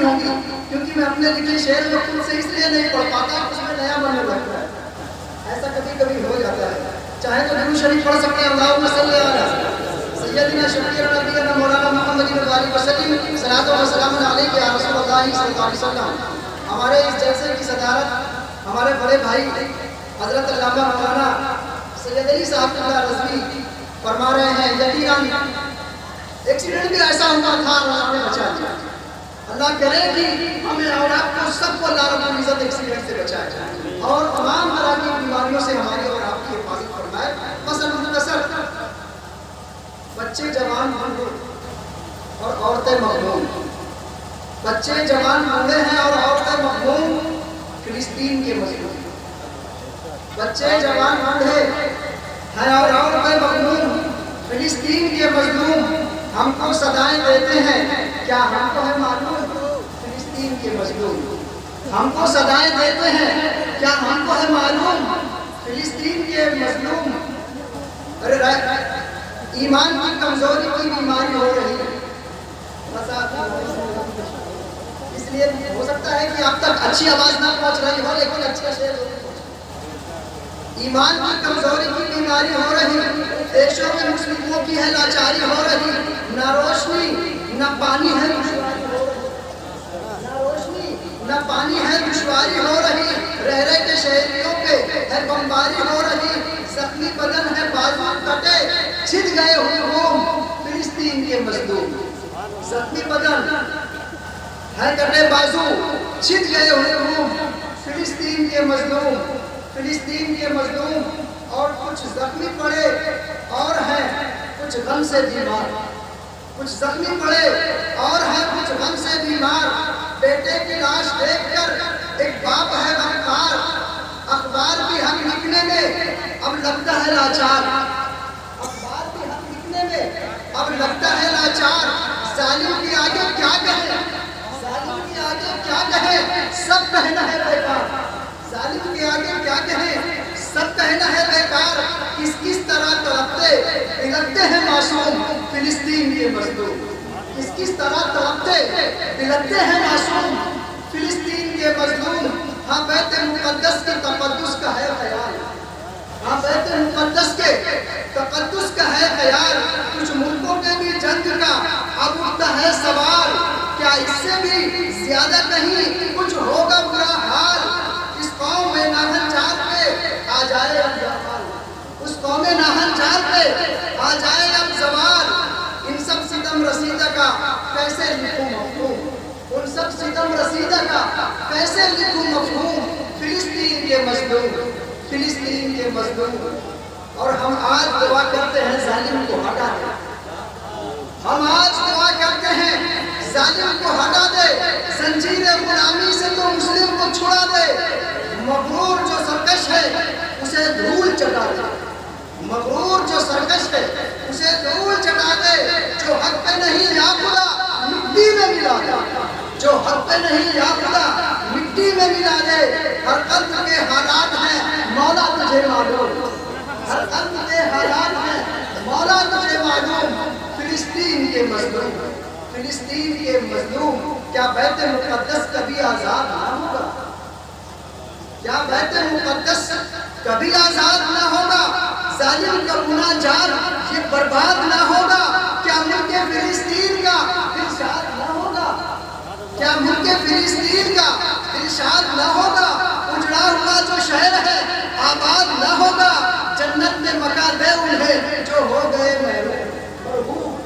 ہوگی، کیونکہ میں اپنے لکھے شعر کو خود سے اس لیے نہیں پڑھ پاتا کہ اس میں نیا بننے لگتا ہے. ایسا کبھی کبھی ہو جاتا ہے. چاہے تو درود شریف پڑھ سکتے ہیں، اللہم صلی علی سیدنا شفیع نبینا مولانا محمد علیہ وسلم، صلاۃ و سلام علیک یا رسول اللہ صلی اللہ علیہ وسلم. ہمارے اس جلسے کی صدارت ہمارے بڑے بھائی حضرت علامہ مولانا سید علی صاحب اللہ رضوی فرما رہے ہیں. یقیناً ایکسیڈنٹ بھی ایسا ہوا تھا، اللہ نے بچا دیا. اللہ کرے کہ ہمیں اور آپ کو سب کو اللہ رب العزت ایکسیڈنٹ سے بچائے اور تمام طرح کی بیماریوں سے ہماری اور آپ کی حفاظت فرمائے. مثلا مختصر، بچے جوان بوڑھے اور عورتیں مغموم. بچے جوان بوڑھے ہیں اور عورتیں مغموم فلسطین کے مظلوم. بچے جوان بوڑھے ہیں اور عورتیں مغموم فلسطین کے مظلوم. ہم کو صدائیں دیتے ہیں، کیا ہم کو ہے معلوم فلسطین کے مظلوم. ہم کو صدائیں دیتے ہیں، کیا ہم کو ہے معلوم فلسطین کے مظلوم. ارے ایمان کی کمزوری کی بیماری ہو رہی ہے. اس لیے ہو سکتا ہے کہ اب تک اچھی آواز نہ پہنچ رہی ہو، لیکن اچھا شعر ہو. ایمان کی کمزوری کی بیماری ہو رہی، دیشوں میں مسلموں کی ہے لاچاری ہو رہی. نہ روشنی نہ پانی ہے دشواری ہو رہی، نہ روشنی نہ پانی ہے دشواری ہو رہی. رہ رہ کے شہریوں پہ ہے بمباری ہو رہی. زخمی بدن ہے بازو کٹے چھد گئے ہجوم فلسطین کے مظلوم. زخمی بدن ہے کٹے بازو چھد گئے ہجوم فلسطین کے مظلوم. فلسطین کے مظلوم اور کچھ زخمی پڑے اور ہیں کچھ غم سے بیمار. کچھ زخمی پڑے اور ہیں کچھ غم سے بیمار. بیٹے کی لاش دیکھ کر ایک باپ ہے غمخوار. اخبار بھی ہم لکھنے میں اب لگتا ہے لاچار. اخبار بھی ہم لکھنے میں اب لگتا ہے لاچار. ظالم کی آگے کیا کہیں، ظالم کی آگے کیا کہیں، سب کہنا ہے بیکار. ظالم کے آگے کیا کہیں، سب کہنا ہے بیکار. کس طرح تڑپتے بلکتے ہیں معصوم فلسطین کے مظلوم. کس طرح تڑپتے بلکتے ہیں معصوم فلسطین کے مظلوم. ہاں بیت مقدس کے تقدس کا ہے خیال، ہاں بیت مقدس کے تقدس کا ہے خیال. کچھ ملکوں کے بھی جنگ کا اب اٹھتا ہے سوال. کیا اس سے بھی زیادہ کہیں کچھ ہوگا برا حال. اس قوم میں ناہن چار پہ آ جائے اب زوال. اس قوم میں ناہن چار پہ آ جائے اب زوال. ان سب ستم رسیدہ کا کیسے لکھوں مفہوم، ان سب ستم رسیدہ کا کیسے لکھوں مفہوم فلسطین کے مظلوم، فلسطین کے مظلوم. اور ہم آج دعا کرتے ہیں ظالم کو ہٹا دے. ہم آج دعا کرتے ہیں ظالم کو ہٹا دے. زنجیر غلامی سے تو مسلم کو چھڑا دے. مغرور جو سرکش ہے اسے دھول چٹا دے. مغرور جو سرکش ہے اسے دھول چٹا دے. جو حق پہ نہیں یا خدا مٹی میں ملا دے. جو حق پہ نہیں یا خدا مٹی میں ملا دے. ہر قلب کے حالات ہیں مولا تجھے معلوم. ہر قلب کے حالات ہیں مولا تجھے معلوم. فلسطین کے مظلوم، فلسطین کے مظلوم. کیا بیت مقدس کبھی آزاد نہ ہوگا، کیا بیت مقدس کبھی آزاد نہ ہوگا. ظالم کا گناہ جان یہ برباد نہ ہوگا. کیا ملک فلسطین کا ارشاد نہ ہوگا، کیا ملک فلسطین کا ارشاد نہ ہوگا. اجڑا ہوا جو شہر ہے آباد نہ ہوگا. جنت میں مکان دے انہیں جو ہو گئے مرحوم.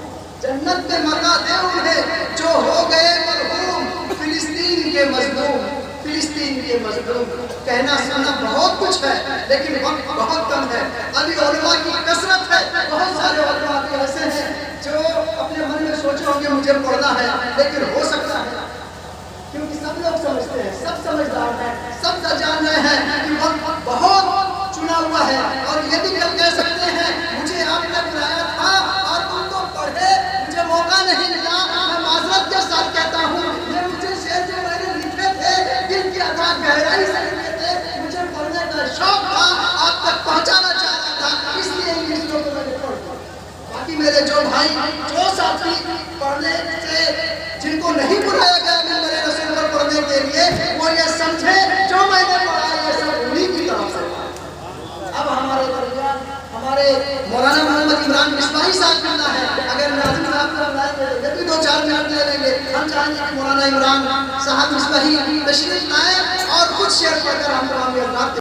جنت میں مکان دے انہیں جو ہو گئے مرحوم. فلسطین کے مظلوم، فلسطین کے مظلوم. کہنا سننا بہت کچھ ہے لیکن وقت بہت کم ہے. ابھی علماء کی کثرت ہے. بہت سارے علماء بھی ایسے ہیں جو اپنے من میں سوچے ہوں کہ مجھے پڑھنا ہے، لیکن ہو سکتا ہے کیونکہ سب لوگ سمجھتے ہیں، سب سمجھدار ہیں، سب جان رہے ہیں کہ وقت بہت چنا ہوا ہے. اور یہ بھی کہہ سکتے ہیں مجھے آپ نے بلایا تھا اور تم تو پڑھے، مجھے موقع نہیں ملا. میں معذرت کے ساتھ کہتا ہوں یہ مجھے شعر جو میں نے لکھے تھے دل کی ادا گہرائی سے لکھے تھے. مجھے پڑھنے کا شوق تھا، آپ تک پہنچانا چاہتا تھا، اس لیے انگلش کو میں نے پڑھ دیا. باقی میرے جو بھائی جو ساتھی پڑھنے سے جن کو نہیں بلایا گیا میرے کے لیے وہ یہ سمجھے جو میں نے پڑھا یہ سب انہیں کی طرف سے پڑھا۔ اب ہمارے درمیان ہمارے مولانا محمد عمران مصباحی صاحب ملنا ہے، اگر ناظم صاحب کو بلائیں گے یہ بھی 2-4 منٹ لے لیں گے۔ ہم چاہیں گے کہ مولانا عمران صاحب مصباحی تشریف لائیں اور کچھ شعر پڑھ کر ہم کو